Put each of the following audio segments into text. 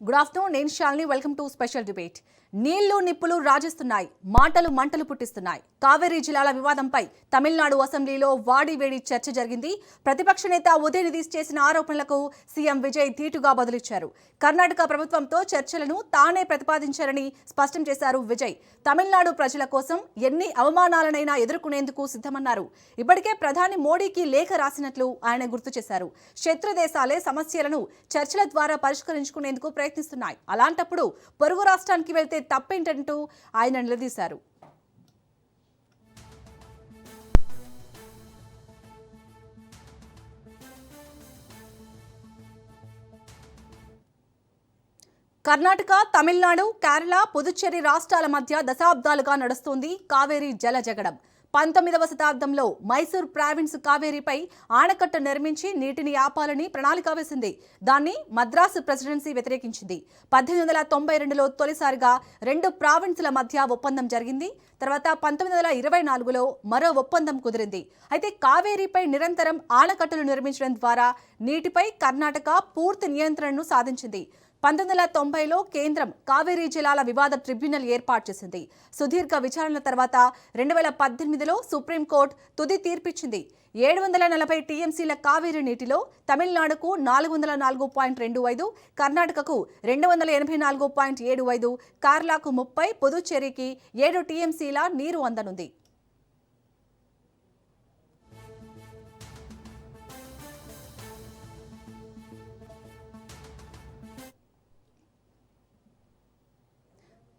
Good afternoon, నేను Shalini. Welcome to special debate. నీళ్లు నిప్పులు రాజిస్తున్నాయి, మాటలు మంటలు పుట్టిస్తున్నాయి. కావేరీ జిల్లాల వివాదంపై తమిళనాడు అసెంబ్లీలో వాడివేడి చర్చ జరిగింది. ప్రతిపక్ష నేత ఉదయనిధి చేసిన ఆరోపణలకు సీఎం విజయ్ ధీటుగా బదులిచ్చారు. కర్ణాటక ప్రభుత్వంతో చర్చలను తానే ప్రతిపాదించారని స్పష్టం చేశారు విజయ్. తమిళనాడు ప్రజల కోసం ఎన్ని అవమానాలనైనా ఎదుర్కొనేందుకు సిద్ధమన్నారు. ఇప్పటికే ప్రధాని మోడీకి లేఖ రాసినట్లు ఆయన గుర్తు చేశారు. శత్రు దేశాలే సమస్యలను చర్చల ద్వారా పరిష్కరించుకునేందుకు ప్రయత్నిస్తున్నాయి. అలాంటప్పుడు పొరుగు రాష్ట్రానికి వెళ్తే తప్పేంటంటూ ఆయన నిలదీశారు. కర్ణాటక, తమిళనాడు, కేరళ, పుదుచ్చేరి రాష్ట్రాల మధ్య దశాబ్దాలుగా నడుస్తోంది కావేరీ జల జగడం. 19వ శతాబ్దంలో మైసూర్ ప్రావిన్స్ కావేరీపై ఆనకట్ట నిర్మించి నీటిని ఆపాలని ప్రణాళిక వేసింది. దాన్ని మద్రాసు ప్రెసిడెన్సీ వ్యతిరేకించింది. 1892లో తొలిసారిగా 2 ప్రావిన్సుల మధ్య ఒప్పందం జరిగింది. తర్వాత 1924లో మరో ఒప్పందం కుదిరింది. అయితే కావేరీపై నిరంతరం ఆనకట్టలు నిర్మించడం ద్వారా నీటిపై కర్ణాటక పూర్తి నియంత్రణను సాధించింది. 1990లో కేంద్రం కావేరీ జలాల వివాద ట్రిబ్యునల్ ఏర్పాటు చేసింది. సుదీర్ఘ విచారణల తర్వాత 2018లో సుప్రీంకోర్టు తుది తీర్పిచ్చింది. 740 టీఎంసీల కావేరీ నీటిలో తమిళనాడుకు 404.25, కర్ణాటకకు 284.75, కేరళకు 30, పుదుచ్చేరికి 7 టీఎంసీల నీరు అందనుంది.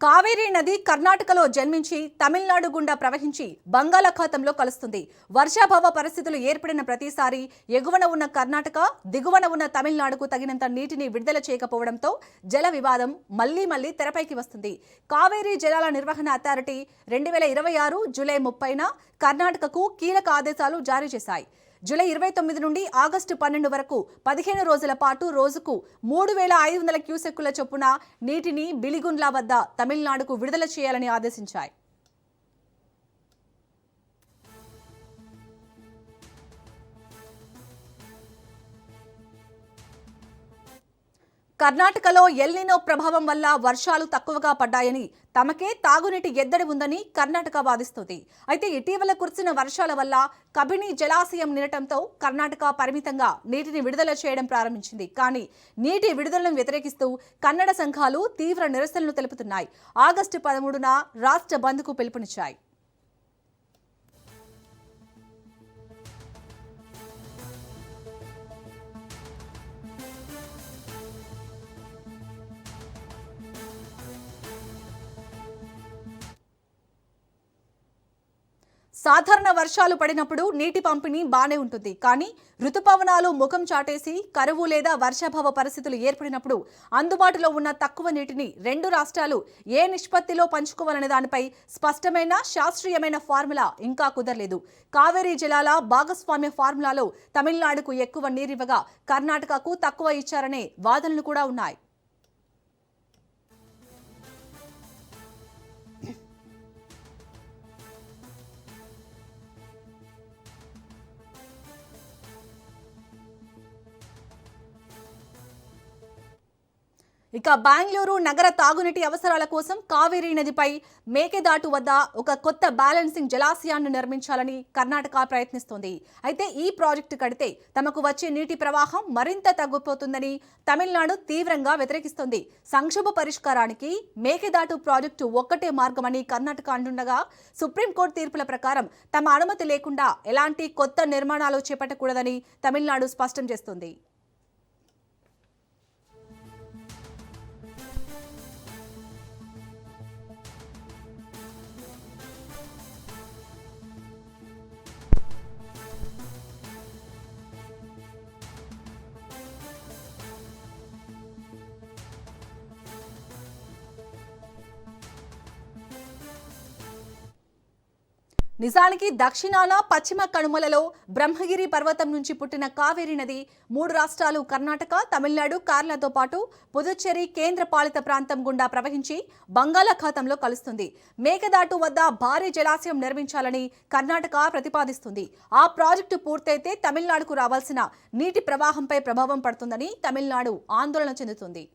కావేరీ నది కర్ణాటకలో జన్మించి తమిళనాడు గుండా ప్రవహించి బంగాళాఖాతంలో కలుస్తుంది. వర్షాభావ పరిస్థితులు ఏర్పడిన ప్రతిసారి ఎగువన ఉన్న కర్ణాటక, దిగువన ఉన్న తమిళనాడుకు తగినంత నీటిని విడుదల చేయకపోవడంతో జల వివాదం మళ్లీ తెరపైకి వస్తుంది. కావేరీ జలాల నిర్వహణ అథారిటీ 2026 జూలై 30న కర్ణాటకకు కీలక ఆదేశాలు జారీ చేశాయి. జూలై 29 నుండి ఆగస్టు 12 వరకు 15 రోజుల పాటు రోజుకు 3500 క్యూసెక్కుల చొప్పున నీటిని బిలిగుండ్ల వద్ద తమిళనాడుకు విడుదల చేయాలని ఆదేశించాయి. కర్ణాటకలో ఎల్నినో ప్రభావం వల్ల వర్షాలు తక్కువగా పడ్డాయని, తమకే తాగునీటి ఎద్దడి ఉందని కర్ణాటక వాదిస్తోంది. అయితే ఇటీవల కురిసిన వర్షాల వల్ల కబిని జలాశయం నిండటంతో కర్ణాటక పరిమితంగా నీటిని విడుదల చేయడం ప్రారంభించింది. కానీ నీటి విడుదలను వ్యతిరేకిస్తూ కన్నడ సంఘాలు తీవ్ర నిరసనలు తెలుపుతున్నాయి. ఆగస్టు 13న రాష్ట్ర బంద్కు పిలుపునిచ్చాయి. సాధారణ వర్షాలు పడినప్పుడు నీటి పంపిణీ బానే ఉంటుంది. కానీ ఋతుపవనాలు ముఖం చాటేసి కరువు లేదా వర్షాభావ పరిస్థితులు ఏర్పడినప్పుడు అందుబాటులో ఉన్న తక్కువ నీటిని 2 రాష్ట్రాలు ఏ నిష్పత్తిలో పంచుకోవాలనే దానిపై స్పష్టమైన శాస్త్రీయమైన ఫార్ములా ఇంకా కుదరలేదు. కావేరీ జలాల భాగస్వామ్య ఫార్ములాలో తమిళనాడుకు ఎక్కువ నీరివ్వగా కర్ణాటకకు తక్కువ ఇచ్చారనే వాదనలు కూడా ఉన్నాయి. ఇక బెంగళూరు నగర తాగునీటి అవసరాల కోసం కావేరీ నదిపై మేకెదాటు వద్ద ఒక కొత్త బ్యాలెన్సింగ్ జలాశయాన్ని నిర్మించాలని కర్ణాటక ప్రయత్నిస్తోంది. అయితే ఈ ప్రాజెక్టు కడితే తమకు వచ్చే నీటి ప్రవాహం మరింత తగ్గిపోతుందని తమిళనాడు తీవ్రంగా వ్యతిరేకిస్తోంది. సంక్షోభ పరిష్కారానికి మేకెదాటు ప్రాజెక్టు ఒక్కటే మార్గమని కర్ణాటక అంటుండగా, సుప్రీంకోర్టు తీర్పుల ప్రకారం తమ అనుమతి లేకుండా ఎలాంటి కొత్త నిర్మాణాలు చేపట్టకూడదని తమిళనాడు స్పష్టం చేస్తోంది. నిజానికి దక్షిణాన పశ్చిమ కనుమలలో బ్రహ్మగిరి పర్వతం నుంచి పుట్టిన కావేరీ నది 3 రాష్ట్రాలు కర్ణాటక, తమిళనాడు, కేరళతో పాటు పుదుచ్చేరి కేంద్ర పాలిత ప్రాంతం గుండా ప్రవహించి బంగాళాఖాతంలో కలుస్తుంది. మేకదాటు వద్ద భారీ జలాశయం నిర్మించాలని కర్ణాటక ప్రతిపాదిస్తుంది. ఆ ప్రాజెక్టు పూర్తయితే తమిళనాడుకు రావాల్సిన నీటి ప్రవాహంపై ప్రభావం పడుతుందని తమిళనాడు ఆందోళన చెందుతుంది.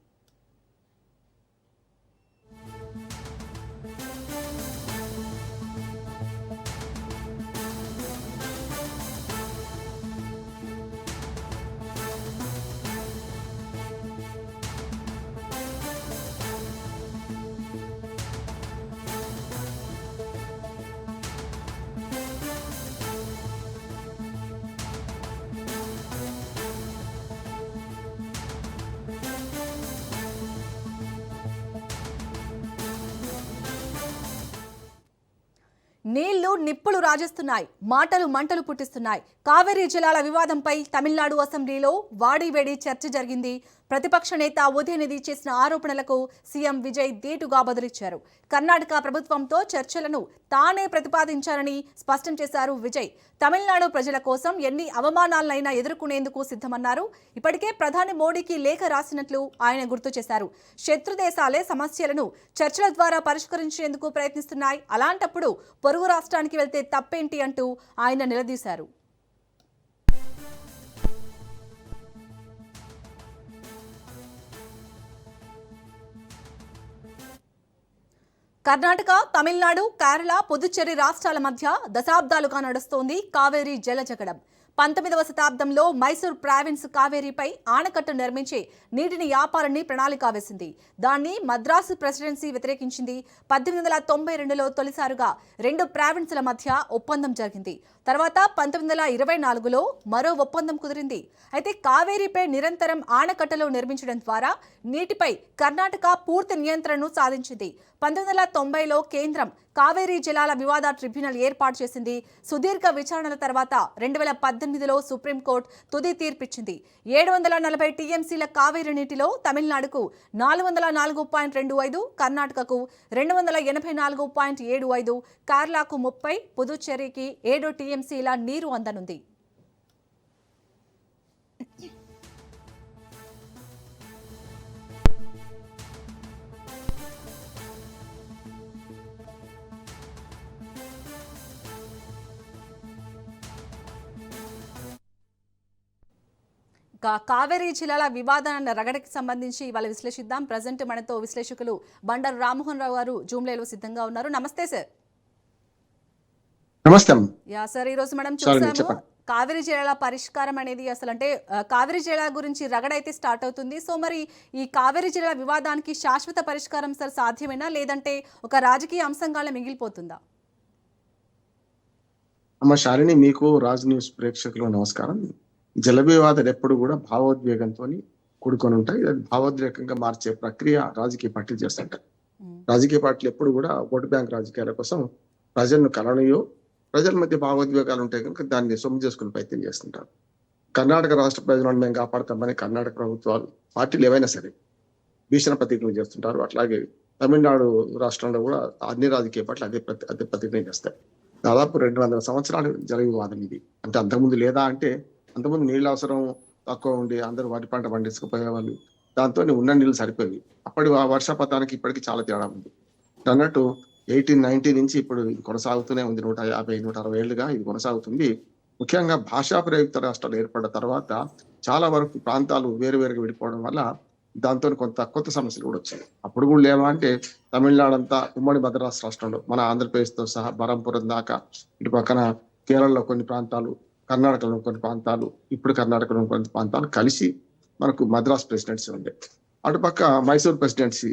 నీళ్లు నిప్పులు రాజేస్తున్నాయి, మాటలు మంటలు పుట్టిస్తున్నాయి. కావేరీ జలాల వివాదంపై తమిళనాడు అసెంబ్లీలో వాడివేడి చర్చ జరిగింది. ప్రతిపక్ష నేత ఉదయనిధి చేసిన ఆరోపణలకు సీఎం విజయ్ ధీటుగా బదులిచ్చారు. కర్ణాటక ప్రభుత్వంతో చర్చలను తానే ప్రతిపాదించారని స్పష్టం చేశారు విజయ్. తమిళనాడు ప్రజల కోసం ఎన్ని అవమానాలైనా ఎదుర్కొనేందుకు సిద్ధమన్నారు. ఇప్పటికే ప్రధాని మోడీకి లేఖ రాసినట్లు ఆయన గుర్తు చేశారు. శత్రు దేశాలే సమస్యలను చర్చల ద్వారా పరిష్కరించేందుకు ప్రయత్నిస్తున్నాయి. అలాంటప్పుడు పొరుగు రాష్ట్రానికి వెళ్తే తప్పేంటి అంటూ ఆయన నిలదీశారు. కర్ణాటక, తమిళనాడు, కేరళ, పుదుచ్చేరి రాష్ట్రాల మధ్య దశాబ్దాలుగా నడుస్తోంది కావేరీ జలజగడం. 19వ శతాబ్దంలో మైసూర్ ప్రావిన్స్ కావేరీపై ఆనకట్ట నిర్మించి నీటిని ఆపాలని ప్రణాళిక వేసింది. దాన్ని మద్రాసు ప్రెసిడెన్సీ వ్యతిరేకించింది. 1892లో తొలిసారిగా 2 ప్రావిన్స్ల మధ్య ఒప్పందం జరిగింది. తర్వాత 1924లో మరో ఒప్పందం కుదిరింది. అయితే కావేరీపై నిరంతరం ఆనకట్టలు నిర్మించడం ద్వారా నీటిపై కర్ణాటక పూర్తి నియంత్రణను సాధించింది. 1990లో కేంద్రం కావేరీ జలాల వివాద ట్రిబ్యునల్ ఏర్పాటు చేసింది. సుదీర్ఘ విచారణల తర్వాత 2018లో సుప్రీంకోర్టు తుది తీర్పిచ్చింది. 740 టీఎంసీల కావేరీ నీటిలో తమిళనాడుకు 404.25, కర్ణాటకకు 284.75, కేరళకు 30, పుదుచ్చేరికి 7 టీఎంసీల నీరు అందనుంది. కావేరీ జలాల వివాదాన్ని రగడకి సంబంధించి ఇవాళ విశ్లేషిద్దాం. ప్రజెంట్ మనతో విశ్లేషకులు బండారు రామ్మోహన్ రావు గారు జూమ్ లైవ్లో సిద్ధంగా ఉన్నారు. నమస్తే సార్. నమస్తే. యా సార్, ఈ రోజు మనం చూసాము కావేరీ జలాల పరిష్కారం అనేది అసలు అంటే కావేరీ జలాల గురించి రగడైతే స్టార్ట్ అవుతుంది. సో మరి ఈ కావేరీ జలాల వివాదానికి శాశ్వత పరిష్కారం సార్ సాధ్యమేనా, లేదంటే ఒక రాజకీయ అంశంగానే మిగిలిపోతుందా? అమ్మ శాలిని, మీకు రాజ్ న్యూస్ ప్రేక్షకులు నమస్కారం. జల వివాదాలు ఎప్పుడు కూడా భావోద్వేగంతో కూడుకొని ఉంటాయి. అది భావోద్వేగంగా మార్చే ప్రక్రియ రాజకీయ పార్టీలు చేస్తుంటాయి. రాజకీయ పార్టీలు ఎప్పుడు కూడా ఓటు బ్యాంక్ రాజకీయాల కోసం ప్రజలను కలనయో, ప్రజల మధ్య భావోద్వేగాలు ఉంటాయి కనుక దాన్ని సొమ్ము చేసుకుని ప్రయత్నం చేస్తుంటారు. కర్ణాటక రాష్ట్ర ప్రయోజనాలను మేము కాపాడతామని కర్ణాటక ప్రభుత్వాలు పార్టీలు ఏవైనా సరే భీషణ ప్రతిజ్ఞలు చేస్తుంటారు. అట్లాగే తమిళనాడు రాష్ట్రంలో కూడా అన్ని రాజకీయ పార్టీలు అదే ప్రతిజ్ఞ చేస్తాయి. దాదాపు 200 సంవత్సరాలు జల వివాదం ఇది. అంటే అంతకుముందు లేదా అంటే అంతకుముందు నీళ్ళ అవసరం తక్కువ ఉండి అందరూ వరి పంట పండించుకుపోయేవాళ్ళు. దాంతో ఉన్న నీళ్ళు సరిపోయి అప్పటి వర్షపాతానికి ఇప్పటికి చాలా తేడా ఉంది. అన్నట్టు 1890 నుంచి ఇప్పుడు ఇది కొనసాగుతూనే ఉంది. 150, 160 ఏళ్లుగా ఇది కొనసాగుతుంది. ముఖ్యంగా భాషా ప్రయుక్త రాష్ట్రాలు ఏర్పడిన తర్వాత చాలా వరకు ప్రాంతాలు వేరువేరుగా విడిపోవడం వల్ల దాంతో కొత్త సమస్యలు కూడా వచ్చాయి. అప్పుడు కూడా లేవా అంటే తమిళనాడు అంతా ఉమ్మడి మద్రాసు రాష్ట్రంలో మన ఆంధ్రప్రదేశ్తో సహా బరంపురం దాకా, ఇటు పక్కన కేరళలో కొన్ని ప్రాంతాలు, కర్ణాటకలో కొన్ని ప్రాంతాలు, ఇప్పుడు కర్ణాటకలో కొన్ని ప్రాంతాలు కలిసి మనకు మద్రాస్ ప్రెసిడెన్సీ ఉండే. అటుపక్క మైసూర్ ప్రెసిడెన్సీ,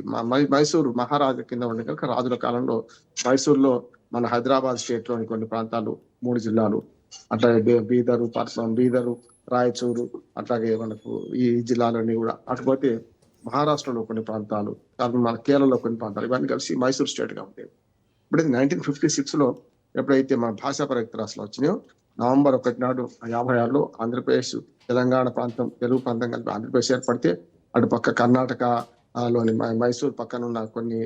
మైసూర్ మహారాజు కింద ఉండే కనుక రాజుల కాలంలో మైసూర్లో మన హైదరాబాద్ స్టేట్ లోని కొన్ని ప్రాంతాలు, 3 జిల్లాలు, అట్లాగే బీదరు, రాయచూరు, అట్లాగే మనకు ఈ జిల్లాలన్నీ కూడా, అటుపోతే మహారాష్ట్రలో కొన్ని ప్రాంతాలు, మన కేరళలో కొన్ని ప్రాంతాలు, ఇవన్నీ కలిసి మైసూర్ స్టేట్ గా ఉండేవి. ఇప్పుడు 1956లో ఎప్పుడైతే మన భాషా ప్రయుక్త రాష్ట్రాలు వచ్చినాయో, నవంబర్ 1 నాడు 56లో ఆంధ్రప్రదేశ్, తెలంగాణ ప్రాంతం, తెలుగు ప్రాంతం కలిపి ఆంధ్రప్రదేశ్ ఏర్పడితే అటు పక్క కర్ణాటక లోని మైసూర్ పక్కన ఉన్న కొన్ని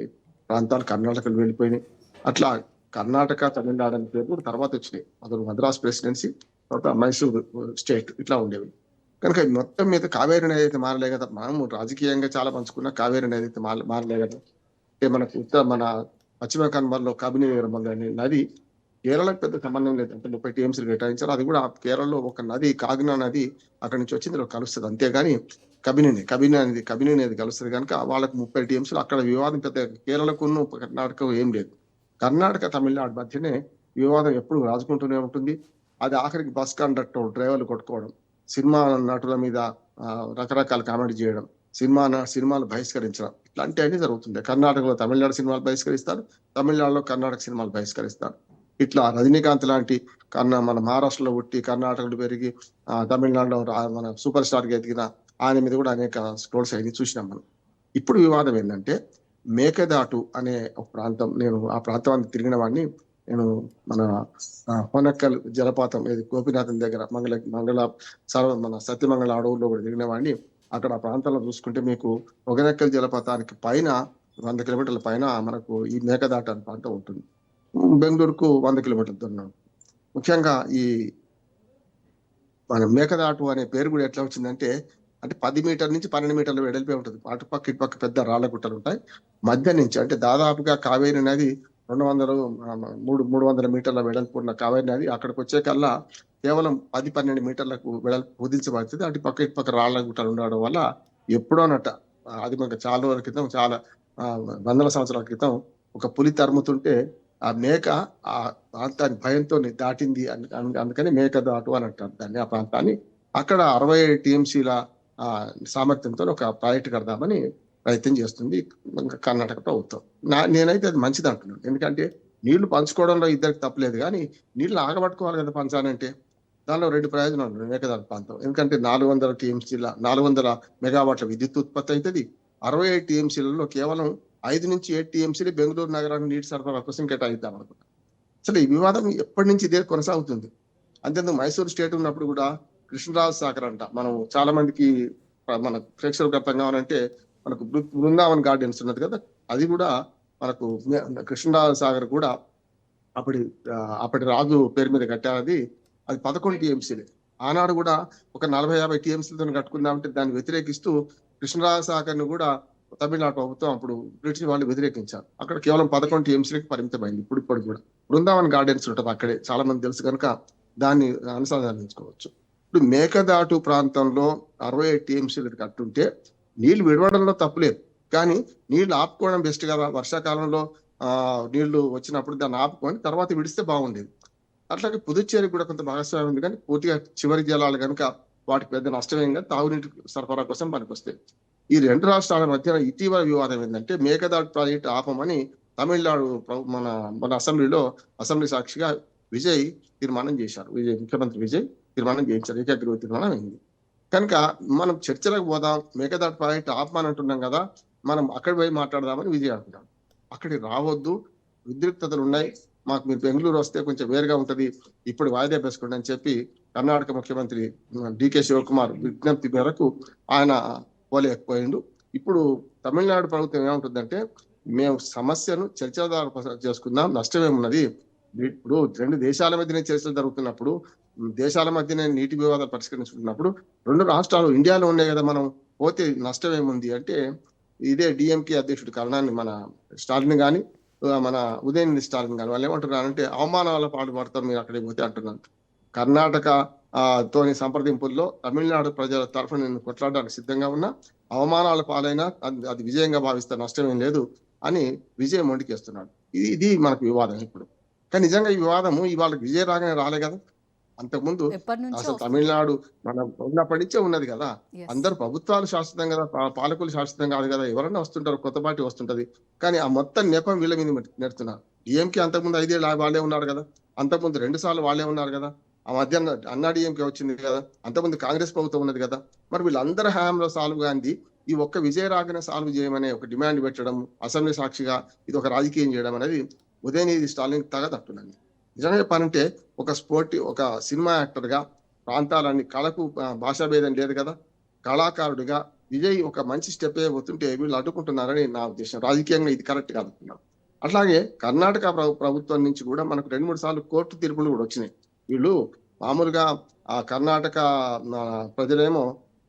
ప్రాంతాలు కర్ణాటకలు వెళ్ళిపోయినాయి. అట్లా కర్ణాటక, తమిళనాడు అనే పేరు తర్వాత వచ్చినాయి. అతను మద్రాస్ ప్రెసిడెన్సీ, తర్వాత మైసూర్ స్టేట్, ఇట్లా ఉండేవి. కనుక మొత్తం మీద కావేరీ నది అయితే మారలే కదా. మనం రాజకీయంగా చాలా పంచుకున్న కావేరీ నది అయితే మారలే కదా. అంటే మనకు మన పశ్చిమ కనుమల్లో కబిని అనే నది కేరళకు పెద్ద సంబంధం లేదు. అంటే 30 టీఎంసీలు కేటాయించారు. అది కూడా కేరళలో ఒక నది, కాగ్నా నది అక్కడి నుంచి వచ్చింది కలుస్తుంది. అంతేగాని కబిని అనేది కలుస్తుంది కనుక వాళ్ళకు 30 టీఎంసీలు. అక్కడ వివాదం పెద్ద కేరళకు కర్ణాటక ఏం లేదు. కర్ణాటక తమిళనాడు మధ్యనే వివాదం ఎప్పుడు రాజుకుంటూనే ఉంటుంది. అది ఆఖరికి బస్ కండక్టర్, డ్రైవర్లు కొట్టుకోవడం, సినిమా నటుల మీద రకరకాల కామెంట్ చేయడం, సినిమాలు బహిష్కరించడం, ఇట్లాంటివన్నీ జరుగుతుంది. కర్ణాటకలో తమిళనాడు సినిమాలు బహిష్కరిస్తారు, తమిళనాడులో కర్ణాటక సినిమాలు బహిష్కరిస్తారు. ఇట్లా రజనీకాంత్ లాంటి మన మహారాష్ట్రలో పుట్టి కర్ణాటకలో పెరిగి తమిళనాడులో మన సూపర్ స్టార్ గా ఎదిగిన ఆయన మీద కూడా అనేక ట్రోల్స్ అయ్యి చూసినాం మనం. ఇప్పుడు వివాదం ఏంటంటే మేకదాటు అనే ఒక ప్రాంతం, నేను ఆ ప్రాంతాన్ని తిరిగిన వాడిని. నేను మన హోనక్కల్ జలపాతం ఇది గోపినాథం దగ్గర మంగళ మన సత్యమంగళ అడవుల్లో కూడా దిగిన వాడిని. అక్కడ ఆ ప్రాంతంలో చూసుకుంటే మీకు హొగనక్కల్ జలపాతానికి పైన 100 కిలోమీటర్ల పైన మనకు ఈ మేకదాట అనే ప్రాంతం ఉంటుంది. బెంగళూరుకు 100 కిలోమీటర్ల దూరం. ముఖ్యంగా ఈ మన మేకదాటు అనే పేరు కూడా ఎట్లా వచ్చిందంటే, అంటే 10 మీటర్ల నుంచి 12 మీటర్ల వెడల్పే ఉంటుంది. అటుపక్క ఇటుపక్క పెద్ద రాళ్ల గుట్టలు ఉంటాయి. మధ్య నుంచి అంటే దాదాపుగా కావేరి నది 300 మీటర్ల వెడల్పు ఉన్న కావేరి నది అక్కడికి వచ్చే కల్లా కేవలం 10-12 మీటర్లకు వెడల్పు కుదించబడుతుంది. అటుపక్క ఇటుపక్క రాళ్ల గుట్టలు ఉండడం వల్ల ఎప్పుడోనట అది మనకు చాలా రోజుల క్రితం, చాలా వందల సంవత్సరాల క్రితం ఒక పులి తరుముతుంటే ఆ మేక ఆ ప్రాంతాన్ని భయంతో దాటింది. అందుకని మేక దాటు అని అంటారు దాన్ని, ఆ ప్రాంతాన్ని. అక్కడ 60 టీఎంసీల సామర్థ్యంతో ఒక ప్రాజెక్ట్ కడదామని ప్రయత్నం చేస్తుంది కర్ణాటక ప్రభుత్వం. నేనైతే అది మంచిది అంటున్నాను. ఎందుకంటే నీళ్లు పంచుకోవడంలో ఇద్దరికి తప్పలేదు, కానీ నీళ్లు ఆగబట్టుకోవాలి కదా పంచాలంటే. దానిలో 2 ప్రయోజనాలు ఉన్నాయి మేకదాటు ప్రాంతం. ఎందుకంటే 400 మెగావాట్ల విద్యుత్ ఉత్పత్తి అవుతుంది. 65 టీఎంసీలలో కేవలం 5 నుంచి 7 టీఎంసీలు బెంగళూరు నగరానికి నీటి సరఫరా కోసం కేటాయిద్దాం అనుకుంటున్నాం. అసలు ఈ వివాదం ఎప్పటి నుంచి ఇదే కొనసాగుతుంది. అంతేందుకు మైసూరు స్టేట్ ఉన్నప్పుడు కూడా కృష్ణరాజు సాగర్ అంట, మనం చాలా మందికి మన ప్రేక్షకులకు అర్థం కావాలంటే మనకు బృందావన్ గార్డెన్స్ ఉన్నది కదా, అది కూడా మనకు కృష్ణరాజు సాగర్ కూడా అప్పటి రాజు పేరు మీద కట్టారు. అది 11 టీఎంసీలే. ఆనాడు కూడా ఒక 40-50 టీఎంసీలతో కట్టుకుందామంటే దాన్ని వ్యతిరేకిస్తూ కృష్ణరాజు సాగర్ ను కూడా తమిళనాడు ప్రభుత్వం అప్పుడు బ్రిటిష్ వాళ్ళు వ్యతిరేకించారు. అక్కడ కేవలం 11 టీఎంసీలకు పరిమితమైంది. ఇప్పుడు కూడా బృందావన్ గార్డెన్స్ ఉంటుంది అక్కడే, చాలా మంది తెలుసు కనుక దాన్ని అనుసంధానించుకోవచ్చు. ఇప్పుడు మేకదాటు ప్రాంతంలో 60 టీఎంసీలు కట్టుంటే నీళ్లు విడవడంలో తప్పులేదు, కానీ నీళ్లు ఆపుకోవడం బెస్ట్ కదా. వర్షాకాలంలో నీళ్లు వచ్చినప్పుడు దాన్ని ఆపుకొని తర్వాత విడిస్తే బాగుండేది. అట్లాగే పుదుచ్చేరికి కూడా కొంత భాగస్వామ్యం ఉంది, కానీ పూర్తిగా చివరి జలాలు కనుక వాటికి పెద్ద నష్టమేం కాదు, తాగునీటి సరఫరా కోసం పనికొస్తాయి. ఈ 2 రాష్ట్రాల మధ్య ఇటీవల వివాదం ఏంటంటే మేకదాటు ప్రాజెక్టు ఆపమని తమిళనాడు మన అసెంబ్లీ సాక్షిగా విజయ్ తీర్మానం చేశారు. ముఖ్యమంత్రి విజయ్ తీర్మానం చేయించారు, ఏకగ్రీవ తీర్మానం అయింది. కనుక మనం చర్చలకు పోదాం, మేకదాటు ప్రాజెక్టు ఆపమని అంటున్నాం కదా, మనం అక్కడికి పోయి మాట్లాడదామని విజయ్ అంటున్నాం. అక్కడికి రావద్దు, ఉద్రిక్తతలు ఉన్నాయి, మాకు మీరు బెంగళూరు వస్తే కొంచెం వేరుగా ఉంటది, ఇప్పుడు వాయిదా వేసుకోండి అని చెప్పి కర్ణాటక ముఖ్యమంత్రి డికే శివకుమార్ విజ్ఞప్తి మేరకు ఆయన పోలేకపోయిండు. ఇప్పుడు తమిళనాడు ప్రభుత్వం ఏమంటుందంటే, మేము సమస్యను చర్చల ద్వారా చేసుకుందాం, నష్టమేమున్నది. ఇప్పుడు 2 దేశాల మధ్యనే చర్చలు జరుగుతున్నప్పుడు, దేశాల మధ్యనే నీటి వివాదాలు పరిష్కరించుకుంటున్నప్పుడు 2 రాష్ట్రాలు ఇండియాలో ఉన్నాయి కదా, మనం పోతే నష్టం ఏముంది అంటే, ఇదే డిఎంకే అధ్యక్షుడు కరుణాని మన స్టాలిన్ కానీ మన ఉదయనిధి స్టాలిన్ కానీ వాళ్ళు ఏమంటున్నారంటే అవమానాల పాటుపడతారు మీరు అక్కడికి పోతే అంటున్నారు. కర్ణాటక తోని సంప్రదింపుల్లో తమిళనాడు ప్రజల తరఫున నేను కొట్లాడడానికి సిద్ధంగా ఉన్నా, అవమానాల పాలైనా అది విజయంగా భావిస్తే నష్టమేం లేదు అని విజయం మొండికేస్తున్నాడు. ఇది మనకు వివాదం ఇప్పుడు. కానీ నిజంగా ఈ వివాదము ఇవాళ విజయ రాగానే రాలే కదా, అంతకుముందు అసలు తమిళనాడు మనం ఉన్నప్పటి నుంచే ఉన్నది కదా. అందరు ప్రభుత్వాలు శాశ్వతం కదా, పాలకులు శాశ్వతం కాదు కదా, ఎవరన్నా వస్తుంటారు, కొత్త పార్టీ వస్తుంటది. కానీ ఆ మొత్తం నెపం వీళ్ళ మీద నెడుతున్నారు. డిఎంకే అంతకుముందు 5 ఏళ్ళు వాళ్ళే ఉన్నారు కదా, అంతకుముందు 2 సార్లు వాళ్ళే ఉన్నారు కదా, ఆ మధ్య అన్నా డిఎంకే వచ్చింది కదా, అంతకుముందు కాంగ్రెస్ ప్రభుత్వం ఉన్నది కదా. మరి వీళ్ళందరి హయాంలో సాల్వ్ గాంధీ ఈ ఒక్క విజయ రాగానే సాల్వ్ చేయమనే ఒక డిమాండ్ పెట్టడం, అసెంబ్లీ సాక్షిగా ఇది ఒక రాజకీయం చేయడం అనేది ఉదయనిధి స్టాలిన్ తగదంటున్నాను. నిజంగా చెప్పాలంటే ఒక సినిమా యాక్టర్ గా, ప్రాంతాలన్నీ కళకు భాషా భేదం లేదు కదా, కళాకారుడిగా విజయ్ ఒక మంచి స్టెప్ అయిపోతుంటే వీళ్ళు అడ్డుకుంటున్నారని నా ఉద్దేశం. రాజకీయంగా ఇది కరెక్ట్ కాదంటున్నాను. అట్లాగే కర్ణాటక ప్రభుత్వం నుంచి కూడా మనకు 2-3 సార్లు కోర్టు తీర్పులు కూడా వచ్చినాయి. వీళ్ళు మామూలుగా ఆ కర్ణాటక ప్రజలేమో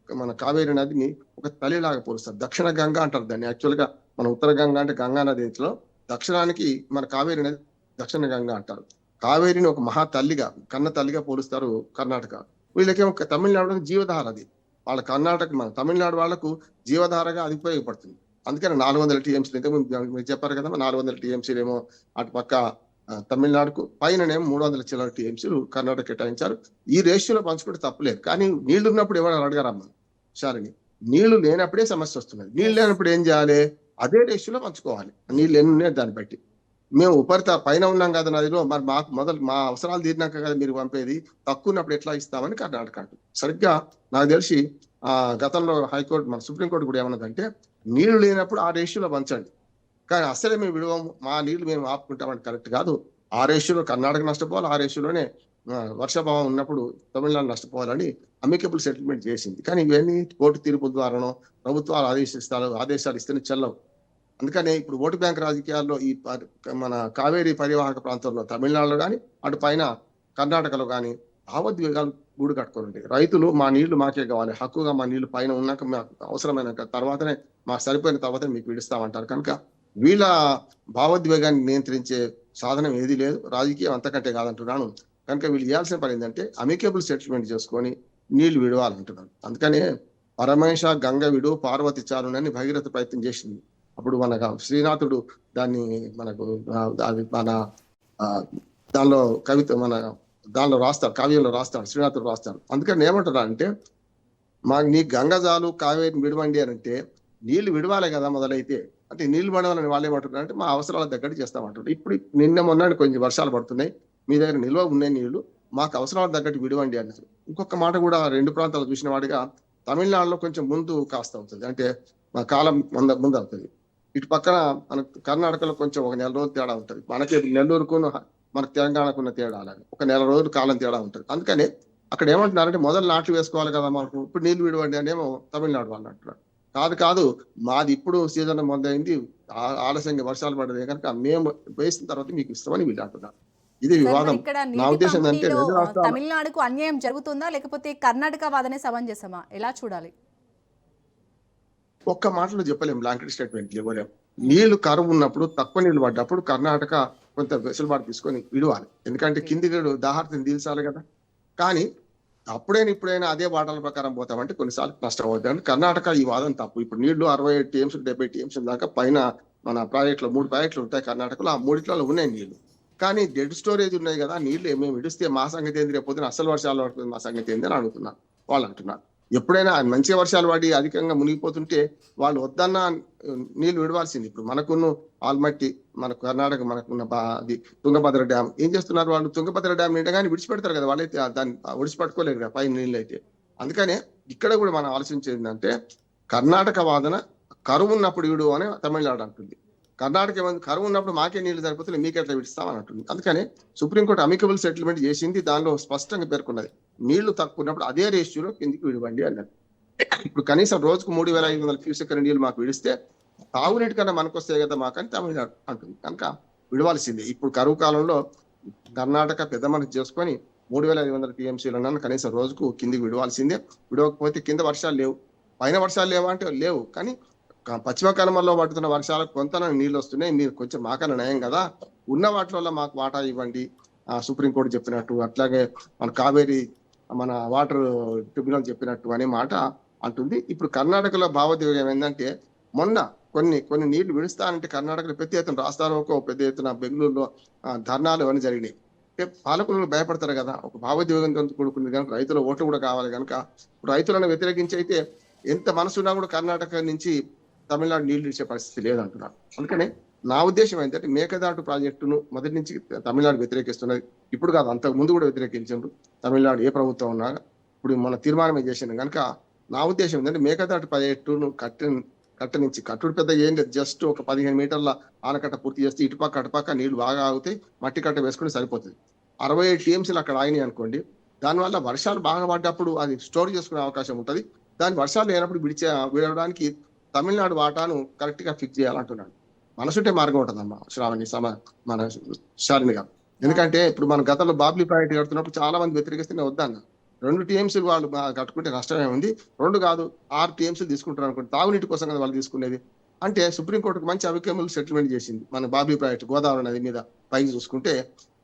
మన కావేరి నదిని ఒక తల్లిలాగా పోలుస్తారు. దక్షిణ గంగా అంటారు దాన్ని. యాక్చువల్ గా మన ఉత్తర గంగా అంటే గంగా నదిలో, దక్షిణానికి మన కావేరి నది దక్షిణ గంగా అంటారు. కావేరిని ఒక మహా తల్లిగా, కన్న తల్లిగా పోలుస్తారు కర్ణాటక. వీళ్ళకేమో తమిళనాడు జీవధార, అది వాళ్ళ మన తమిళనాడు వాళ్లకు జీవధారగా అది ఉపయోగపడుతుంది. అందుకని 400 టీఎంసీలు ఇంతకుముందు మీరు చెప్పారు కదా, 400 టీఎంసీలు ఏమో అటు పక్క తమిళనాడుకు, పైననేమో 300 చిల్లర టీఎంసీలు కర్ణాటక కేటాయించారు. ఈ రేషియోలో పంచుకుంటే తప్పలేదు. కానీ నీళ్లు ఉన్నప్పుడు ఎవరు అడగరమ్మా షాలిని, నీళ్లు లేనప్పుడే సమస్య వస్తున్నది. నీళ్లు లేనప్పుడు ఏం చేయాలి, అదే రేషియోలో పంచుకోవాలి. నీళ్ళు ఎన్ని ఉన్నాయి దాన్ని బట్టి. మేము పైన ఉన్నాం కదా నదిలో, మరి మాకు మా అవసరాలు తీరినాక కదా మీరు పంపేది, తక్కువ ఉన్నప్పుడు ఎట్లా ఇస్తామని కర్ణాటక అంటుంది. సరిగ్గా నాకు తెలిసి గతంలో హైకోర్టు, మన సుప్రీంకోర్టు కూడా ఏమన్నదంటే, నీళ్లు లేనప్పుడు ఆ రేషియోలో పంచండి, కానీ అసలే మేము విడవము, మా నీళ్లు మేము ఆపుకుంటామని కరెక్ట్ కాదు. ఆ రేషియోలో కర్ణాటక నష్టపోవాలి, ఆ రేషియోలోనే వర్షాభావం ఉన్నప్పుడు తమిళనాడు నష్టపోవాలని అమికబుల్ సెటిల్మెంట్ చేసింది. కానీ ఇవన్నీ కోర్టు తీర్పుల ద్వారానో ప్రభుత్వాలు ఆదేశాలు ఇస్తేనే చెల్లవు. అందుకనే ఇప్పుడు ఓటు బ్యాంక్ రాజకీయాల్లో మన కావేరీ పరివాహక ప్రాంతంలో తమిళనాడులో కానీ అటు పైన కర్ణాటకలో కానీ భావోద్వేగాలు గూడు కట్టుకొని ఉంటాయి. రైతులు మా నీళ్లు మాకే కావాలి, హక్కుగా మా నీళ్లు పైన ఉన్నాక మాకు అవసరమైన తర్వాతనే మాకు సరిపోయిన తర్వాతనే మీకు విడుస్తామంటారు. కనుక వీళ్ళ భావోద్వేగాన్ని నియంత్రించే సాధనం ఏది లేదు, రాజకీయం అంతకంటే కాదంటున్నాను. కనుక వీళ్ళు చేయాల్సిన పని ఏంటంటే అమికేబుల్ సెటిల్మెంట్ చేసుకొని నీళ్లు విడవాలంటున్నాను. అందుకనే పరమేశ గంగ విడు పార్వతి చారునని భగీరథ ప్రయత్నం చేసింది. అప్పుడు మన శ్రీనాథుడు దాన్ని మనకు మన దానిలో కవిత దానిలో రాస్తాడు, కావ్యంలో రాస్తాడు, శ్రీనాథుడు రాస్తాడు. అందుకని ఏమంటారు అంటే నీ గంగజాలు కావేరిని విడవండి అని అంటే నీళ్లు విడవాలే కదా మొదలైతే. అంటే నీళ్లు పడవాలని వాళ్ళు ఏమంటున్నారు అంటే మా అవసరాల తగ్గట్టు చేస్తామంటారు. ఇప్పుడు నిన్న మొన్న కొంచెం వర్షాలు పడుతున్నాయి, మీ దగ్గర నిల్వ ఉన్నాయి నీళ్లు, మాకు అవసరాల తగ్గట్టు విడవండి అన్నారు. ఇంకొక మాట కూడా రెండు ప్రాంతాలు చూసిన వాడిగా తమిళనాడులో కొంచెం ముందు కాస్త అవుతుంది, అంటే మా కాలం ముందు అవుతుంది. ఇటు పక్కన మన కర్ణాటకలో కొంచెం ఒక నెల రోజులు తేడా ఉంటుంది. మనకి నెల్లూరుకు మనకు తెలంగాణకున్న తేడా అలాగే ఒక నెల రోజులు కాలం తేడా ఉంటుంది. అందుకని అక్కడ ఏమంటున్నారంటే మొదలు నాట్లు వేసుకోవాలి కదా మనకు, ఇప్పుడు నీళ్లు విడవండి అని ఏమో తమిళనాడు వాళ్ళు అంటున్నారు. కాదు మాది ఇప్పుడు సీజన్ మొదలైంది, ఆలస్యంగా వర్షాలు పడదే కనుక మేము వేసిన తర్వాత మీకు ఇస్తామని వీళ్ళు అంటున్నారు. ఇది వివాదం. ఇక్కడ నా ఉద్దేశం ఏంటంటే రెండు రాష్ట్రాలు తమిళనాడుకు అన్యాయం జరుగుతుందా లేకపోతే కర్ణాటక వాదనే సమంజసమా, ఎలా చూడాలి? ఒక్క మాటలో చెప్పలేము, బ్లాంకెట్ స్టేట్మెంట్ ఇవ్వలేము. నీళ్లు కరువు ఉన్నప్పుడు తక్కువ నీళ్లు పడ్డప్పుడు కర్ణాటక కొంత వెసులుబాటు తీసుకొని విడవాలి, ఎందుకంటే కింది దాహార్తిని తీల్చాలి కదా. కానీ ఇప్పుడైనా అదే వాటాల ప్రకారం పోతామంటే కొన్నిసార్లు నష్టం అవుతుంది. అంటే కర్ణాటక ఈ వాదన తప్పు. ఇప్పుడు నీళ్లు 67 టీఎంసీ 70 టీఎంసీ దాకా పైన మన ప్రాజెక్టులో 3 ప్రాజెక్టులు ఉంటాయి కర్ణాటకలో, ఆ 3 ఉన్నాయి నీళ్లు. కానీ డెడ్ స్టోరేజ్ ఉన్నాయి కదా, నీళ్లు మేము విడిస్తే మా సంగతి ఏంది, రేపు పొద్దున అసలు వర్షాలు పడుతుంది మా సంగతి ఏంది అని అడుగుతున్నారు వాళ్ళు. అంటున్నారు ఎప్పుడైనా మంచి వర్షాలు పడి అధికంగా మునిగిపోతుంటే వాళ్ళు వద్దన్న నీళ్లు విడవాల్సింది. ఇప్పుడు మనకున్న ఆల్మట్టి మన కర్ణాటక మనకున్న అది తుంగభద్ర డ్యామ్ ఏం చేస్తున్నారు, వాళ్ళు తుంగభద్ర డ్యామ్ నిండగానే విడిచిపెడతారు కదా, వాళ్ళైతే దాన్ని విడిచిపెట్టుకోలేరు కదా పైన నీళ్ళు అయితే. అందుకనే ఇక్కడ కూడా మనం ఆలోచించేది ఏంటంటే కర్ణాటక వాదన కరువు ఉన్నప్పుడు విడు అని తమిళనాడు అంటుంది, కర్ణాటక ఏమైంది కరువు ఉన్నప్పుడు మాకే నీళ్లు సరిపోతే మీకు ఎట్లా విడిస్తామని అంటుంది. అందుకనే సుప్రీంకోర్టు అమికబుల్ సెటిల్మెంట్ చేసింది, దానిలో స్పష్టంగా పేర్కొన్నది నీళ్లు తక్కువ ఉన్నప్పుడు అదే రేషియోలో కిందికి విడివండి అన్నది. ఇప్పుడు కనీసం రోజుకు 3500 క్యూసెక్ నీళ్లు మాకు విడిస్తే తాగునీటి కన్నా మనకు వస్తాయి కదా మాకని తమిళనాడు అంటుంది. కనుక విడవాల్సిందే. ఇప్పుడు కరువు కాలంలో కర్ణాటక పెద్ద మనసు చేసుకొని 3500 టీఎంసీలు కనీసం రోజుకు కిందికి విడవాల్సిందే. విడవకపోతే కింద వర్షాలు లేవు, పైన వర్షాలు లేవా అంటే లేవు, కానీ పశ్చిమ కనుమల్లో పడుతున్న వర్షాలకు కొంత నీళ్ళు వస్తున్నాయి, మీరు కొంచెం మాకన్నా నయం కదా, ఉన్న వాటిలో మాకు వాటా ఇవ్వండి సుప్రీంకోర్టు చెప్పినట్టు, అట్లాగే మన కావేరీ మన వాటర్ ట్రిబ్యునల్ చెప్పినట్టు అనే మాట అంటుంది. ఇప్పుడు కర్ణాటకలో భావోద్వేగం ఏంటంటే మొన్న కొన్ని నీళ్లు విడుస్తానంటే కర్ణాటకలో పెద్ద ఎత్తున రాష్ట్రాలకు పెద్ద ఎత్తున బెంగళూరులో ధర్నాలు అవన్నీ జరిగినాయి. అంటే పాలకులు భయపడతారు కదా, ఒక భావోద్వేగంతో కూడుకుంది కనుక రైతుల ఓట్లు కూడా కావాలి కనుక రైతులను వ్యతిరేకించి అయితే ఎంత మనసున్నా కూడా కర్ణాటక నుంచి తమిళనాడు నీళ్లు ఇచ్చే పరిస్థితి లేదంటున్నారు. అందుకనే నా ఉద్దేశం ఏంటంటే మేకదాటు ప్రాజెక్టును మొదటి నుంచి తమిళనాడు వ్యతిరేకిస్తున్నది, ఇప్పుడు కాదు అంతకు ముందు కూడా వ్యతిరేకించారు తమిళనాడు ఏ ప్రభుత్వం ఉన్నా. ఇప్పుడు మన తీర్మానం చేసింది కనుక నా ఉద్దేశం ఏంటంటే మేకదాటు ప్రాజెక్టును కట్టనించి కట్టుడు పెద్ద ఏం లేదు, జస్ట్ ఒక 15 మీటర్ల ఆనకట్ట పూర్తి చేస్తే ఇటుపక్క అటుపక్క నీళ్లు బాగా ఆగుతాయి, మట్టి కట్ట వేసుకుని సరిపోతుంది. 67 టీఎంసీలు అక్కడ ఆగినాయి అనుకోండి, దానివల్ల వర్షాలు బాగా పడ్డప్పుడు అది స్టోర్ చేసుకునే అవకాశం ఉంటుంది. దాని వర్షాలు లేనప్పుడు విడవడానికి తమిళనాడు వాటాను కరెక్ట్ గా ఫిక్స్ చేయాలంటున్నాడు. మనసుంటే మార్గం ఉంటుందమ్మా శ్రావణి మన శాలిని గారు. ఎందుకంటే ఇప్పుడు మన గతంలో బాబ్లీ ప్రాజెక్ట్ కడుతున్నప్పుడు చాలా మంది వ్యతిరేకిస్తూనే వద్దన్న 2 టీఎంసీలు వాళ్ళు కట్టుకుంటే నష్టమే ఉంది, 2 కాదు 6 టీఎంసీలు తీసుకుంటారు అనుకోండి, తాగునీటి కోసం కదా వాళ్ళు తీసుకునేది. అంటే సుప్రీంకోర్టుకు మంచి అవికములు సెటిల్మెంట్ చేసింది. మన బాబ్లీ ప్రాజెక్ట్ గోదావరి నది మీద పైకి చూసుకుంటే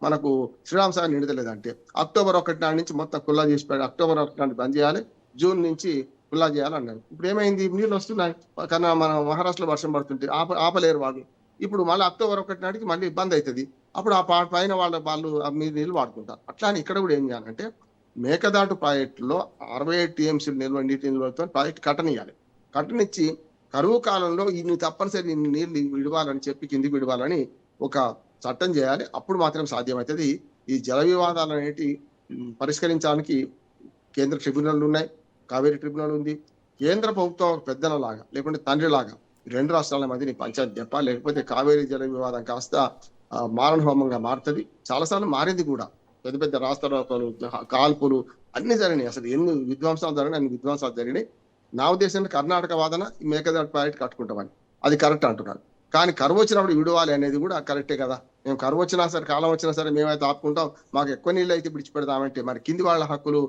మనకు శ్రీరామ్ సాగర్ నిండుతలేదంటే అక్టోబర్ 1 నాటి నుంచి మొత్తం కుల్లా చేసి అక్టోబర్ 1 నాటి బంద్ చేయాలి, జూన్ నుంచి కుల్లా చేయాలన్నారు. ఇప్పుడు ఏమైంది, నీళ్ళు వస్తున్నాయి కన్నా మన మహారాష్ట్రలో వర్షం పడుతుంటే ఆపలేరు వాళ్ళు. ఇప్పుడు మళ్ళీ అక్టోబర్ 1 నాటికి మళ్ళీ ఇబ్బంది అవుతుంది, అప్పుడు ఆ పైన వాళ్ళు మీరు నీళ్ళు వాడుకుంటారు. అట్లా అని ఇక్కడ కూడా ఏం చేయాలంటే మేకదాటు ప్రాజెక్టులో 67 టీఎంసీలు నీటి నిల్వలతో ప్రాజెక్ట్ కట్టనిచ్చి కరువు కాలంలో ఇన్ని తప్పనిసరి నీళ్ళు విడవాలని చెప్పి కిందికి విడవాలని ఒక చట్టం చేయాలి. అప్పుడు మాత్రం సాధ్యమవుతుంది. ఈ జల వివాదాలు అనేటి పరిష్కరించడానికి కేంద్ర ట్రిబ్యునల్ ఉన్నాయి, కావేరీ ట్రిబ్యునల్ ఉంది. కేంద్ర ప్రభుత్వం పెద్దలలాగా లేకుంటే తండ్రిలాగా 2 రాష్ట్రాల మధ్య పంచాయతీ చెప్పాలి, లేకపోతే కావేరీ జల వివాదం కాస్త మారణహోమంగా మారుతుంది. చాలాసార్లు మారింది కూడా. పెద్ద పెద్ద రాస్తారోకోలు, కాల్పులు అన్ని జరిగినాయి. అసలు ఎన్ని విధ్వంసాలు జరిగినాయి, అన్ని విధ్వంసాలు జరిగినాయి. నా ఉద్దేశంలో కర్ణాటక వాదన మేకదాటి ప్రాజెక్ట్ కట్టుకుంటామని అది కరెక్ట్ అంటున్నారు. కానీ కరువు వచ్చినప్పుడు విడవాలి అనేది కూడా కరెక్టే కదా. మేము కరువు వచ్చినా సరే, కాలం వచ్చినా సరే మేమైతే ఆపుకుంటాం, మాకు ఎక్కువ నీళ్ళు అయితే విడిచిపెడతామంటే మరి కింది వాళ్ళ హక్కులు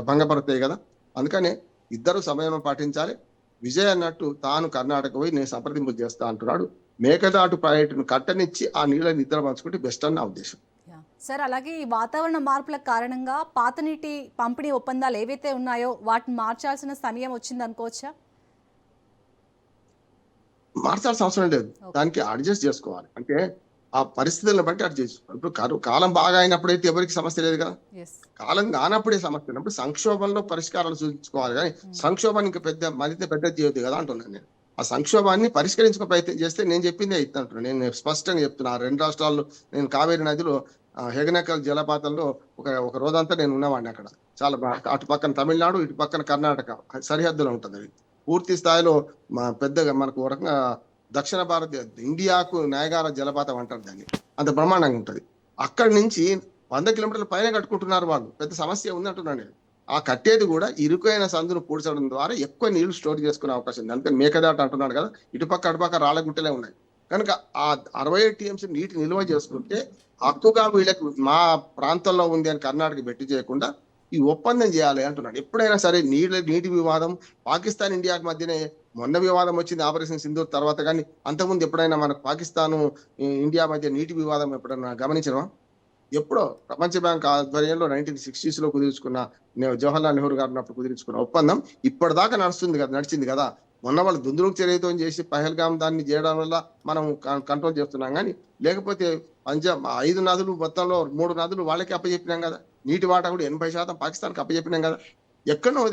భంగపడతాయి కదా. అందుకనే ఇద్దరు సమయం పాటించాలి. విజయ్ అన్నట్టు తాను కర్ణాటక పోయి నేను సంప్రదింపులు చేస్తా అంటున్నాడు. మేకదాటు ప్రాజెక్టును కట్టనిచ్చి ఆ నీళ్ళని ఇద్దరు పంచుకుంటే బెస్ట్ అని నా ఉద్దేశం. సార్, అలాగే ఈ వాతావరణ మార్పుల కారణంగా పాత నీటి పంపిణీ ఒప్పందాలు ఏవైతే ఉన్నాయో వాటిని మార్చాల్సిన సమయం వచ్చింది అనుకోవచ్చా? మార్చాల్సిన అవసరం లేదు, దానికి అడ్జస్ట్ చేసుకోవాలి. అంటే ఆ పరిస్థితులను బట్టి అడ్జస్ట్ చేసుకోవాలి. ఇప్పుడు కాలం బాగా అయినప్పుడైతే ఎవరికి సమస్య లేదు కదా. కాలం కానప్పుడే సమస్య ఉన్నప్పుడు సంక్షోభంలో పరిష్కారాలు సూచించుకోవాలి. కానీ సంక్షోభాన్ని ఇంకా మరింత పెద్ద చేయొద్దు కదా అంటున్నాను నేను. ఆ సంక్షోభాన్ని పరిష్కరించుకో ప్రయత్నం చేస్తే నేను చెప్పిందే ఇస్తాను. నేను స్పష్టంగా చెప్తున్నా. రెండు రాష్ట్రాల్లో నేను కావేరీ నదిలో హెగనకల్ జలపాతంలో ఒక రోజంతా నేను ఉన్నవాడిని అక్కడ. చాలా అటు పక్కన తమిళనాడు, ఇటు పక్కన కర్ణాటక సరిహద్దులో ఉంటుంది. అది పూర్తి స్థాయిలో పెద్దగా మనకు ఒక రకంగా దక్షిణ భారత ఇండియాకు నయగార జలపాతం అంటారు దాన్ని. అంత బ్రహ్మాండంగా ఉంటుంది. అక్కడి నుంచి 100 కిలోమీటర్ల పైన కట్టుకుంటున్నారు వాళ్ళు. పెద్ద సమస్య ఉంది అంటున్నాను నేను. ఆ కట్టేది కూడా ఇరుకైన సందును పూడ్చడం ద్వారా ఎక్కువ నీళ్లు స్టోర్ చేసుకునే అవకాశం ఉంది. అందుకని మేకదాట అంటున్నాడు కదా, ఇటుపక్క అటుపక్క రాళ్ళగుట్టలే ఉన్నాయి కనుక ఆ 67 టీఎంసీ నీటి నిల్వ చేసుకుంటే హక్కుగా వీళ్ళకి మా ప్రాంతంలో ఉంది అని కర్ణాటక బెట్టి చేయకుండా ఈ ఒప్పందం చేయాలి అంటున్నాడు. ఎప్పుడైనా సరే నీటి వివాదం పాకిస్తాన్ ఇండియాకి మధ్యనే మొన్న వివాదం వచ్చింది ఆపరేషన్ సింధూర్ తర్వాత. కానీ అంతకుముందు ఎప్పుడైనా మనకు పాకిస్తాన్ ఇండియా మధ్య నీటి వివాదం ఎప్పుడైనా గమనించడం? ఎప్పుడో ప్రపంచ బ్యాంక్ ఆధ్వర్యంలో 1960s లో కుదుర్చుకున్న జవహర్లాల్ నెహ్రూ గారు ఉన్నప్పుడు కుదిరించుకున్న ఒప్పందం ఇప్పటిదాకా నడిచింది కదా. మొన్న వాళ్ళు దుందుడుకు చర్యతో చేసి పహల్గామ్ దాన్ని చేయడం వల్ల మనం కంట్రోల్ చేస్తున్నాం. కానీ లేకపోతే పంజాబ్ 5 నదులు మొత్తంలో 3 నదులు వాళ్ళకి అప్పచెప్పినాం కదా. నీటి వాటా కూడా 80% పాకిస్తాన్కి అప్పచెప్పినాం కదా. ఎక్కడో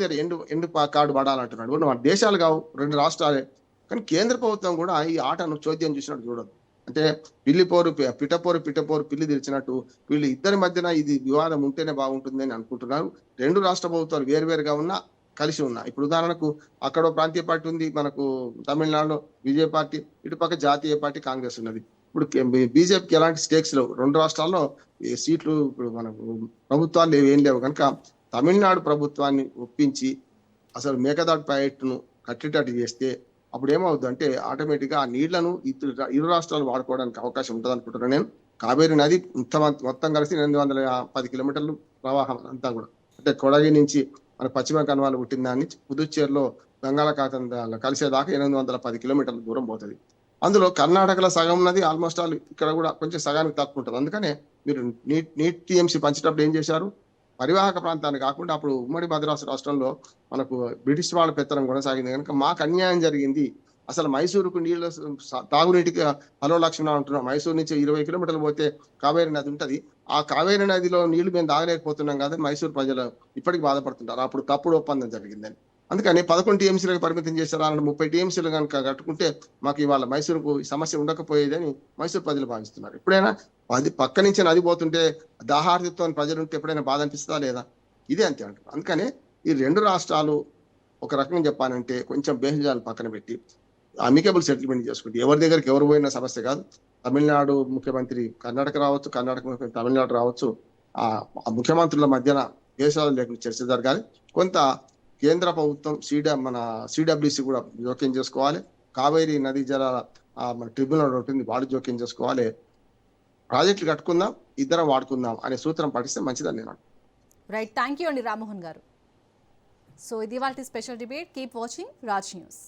ఎండు కార్డు పడాలంటున్నాడు. మన దేశాలు కావు, 2 రాష్ట్రాలే. కానీ కేంద్ర ప్రభుత్వం కూడా ఈ ఆటను చోద్యం చూసినట్టు చూడదు. అంటే పిట్టపోరు పిల్లి తెరిచినట్టు వీళ్ళు ఇద్దరి మధ్యన ఇది వివాదం ఉంటేనే బాగుంటుంది అని అనుకుంటున్నారు. 2 రాష్ట్ర ప్రభుత్వాలు వేరువేరుగా ఉన్నా కలిసి ఉన్నా. ఇప్పుడు ఉదాహరణకు అక్కడ ప్రాంతీయ పార్టీ ఉంది, మనకు తమిళనాడులో విజయ పార్టీ, ఇటుపక్క జాతీయ పార్టీ కాంగ్రెస్ ఉన్నది. ఇప్పుడు బీజేపీకి ఎలాంటి స్టేక్స్ లేవు. 2 రాష్ట్రాల్లో సీట్లు ఇప్పుడు మనకు ప్రభుత్వాలు ఏం లేవు కనుక తమిళనాడు ప్రభుత్వాన్ని ఒప్పించి అసలు మేకదాటు ప్రాజెక్టును కట్టేటట్టు చేస్తే అప్పుడు ఏమవుతుంది అంటే ఆటోమేటిక్ గా ఆ నీళ్లను ఇరు రాష్ట్రాలు వాడుకోవడానికి అవకాశం ఉంటుంది అనుకుంటున్నాను నేను. కావేరీ నది మొత్తం కలిసి 810 కిలోమీటర్లు ప్రవాహం అంతా కూడా. అంటే కొడగి నుంచి మన పశ్చిమ కనుమలు పుట్టిన దాన్ని పుదుచ్చేరిలో బంగాళాఖాతం కలిసేదాకా 810 కిలోమీటర్ల దూరం పోతుంది. అందులో కర్ణాటకలో సగం ఉన్నది, ఆల్మోస్ట్ ఆల్ ఇక్కడ కూడా కొంచెం సగానికి తక్కువ ఉంటుంది. అందుకనే మీరు నీట్ టీఎంసీ పంచేటప్పుడు ఏం చేశారు, పరివాహక ప్రాంతాన్ని కాకుండా అప్పుడు ఉమ్మడి మద్రాసు రాష్ట్రంలో మనకు బ్రిటిష్ వాళ్ళ పెత్తనం కొనసాగింది కనుక మాకు అన్యాయం జరిగింది. అసలు మైసూరుకు నీళ్ళు తాగునీటికి హలో లక్ష్మణ అంటున్నాం. మైసూరు నుంచి 20 కిలోమీటర్లు పోతే కావేరీ నది ఉంటది. ఆ కావేరీ నదిలో నీళ్లు మేము తాగలేకపోతున్నాం కదా, మైసూరు ప్రజలు ఇప్పటికి బాధపడుతుంటారు. అప్పుడు తప్పుడు ఒప్పందం జరిగిందని. అందుకని 11 టీఎంసీలకు పరిమితం చేశారు. అలా 30 టీఎంసీలు కనుక కట్టుకుంటే మాకు ఇవాళ మైసూరుకు సమస్య ఉండకపోయేదని మైసూరు ప్రజలు భావిస్తున్నారు. ఎప్పుడైనా అది పక్క నుంచి నది పోతుంటే దాహార్తితో ప్రజలు ఉంటే ఎప్పుడైనా బాధ అనిపిస్తుందా లేదా? ఇదే అంతే అంటారు. అందుకనే ఈ 2 రాష్ట్రాలు ఒక రకంగా చెప్పాలంటే కొంచెం బేహజాలు పక్కన పెట్టి అమికబుల్ సెటిల్మెంట్ చేసుకుంటే ఎవరి దగ్గరికి ఎవరు పోయిన సమస్య కాదు. తమిళనాడు ముఖ్యమంత్రి కర్ణాటక రావచ్చు, కర్ణాటక ముఖ్యమంత్రి తమిళనాడు రావచ్చు. ఆ ముఖ్యమంత్రుల మధ్యన దేశాలు లేకుండా చర్చ జరగాలి. కొంత కేంద్ర ప్రభుత్వం మన సిడబ్ల్యూసి కూడా జోక్యం చేసుకోవాలి. కావేరీ నదీ జల మన ట్రిబ్యునల్ ఉంటుంది, వాళ్ళు జోక్యం చేసుకోవాలి. ప్రాజెక్టులు కట్టుకుందాం, ఇద్దరం వాడుకుందాం అనే సూత్రం పాటిస్తే మంచిదని నేను. రైట్, థ్యాంక్ యూ అండి రామ్మోహన్ గారు. సో ఇది వాళ్ళ special debate. Keep watching Raj news.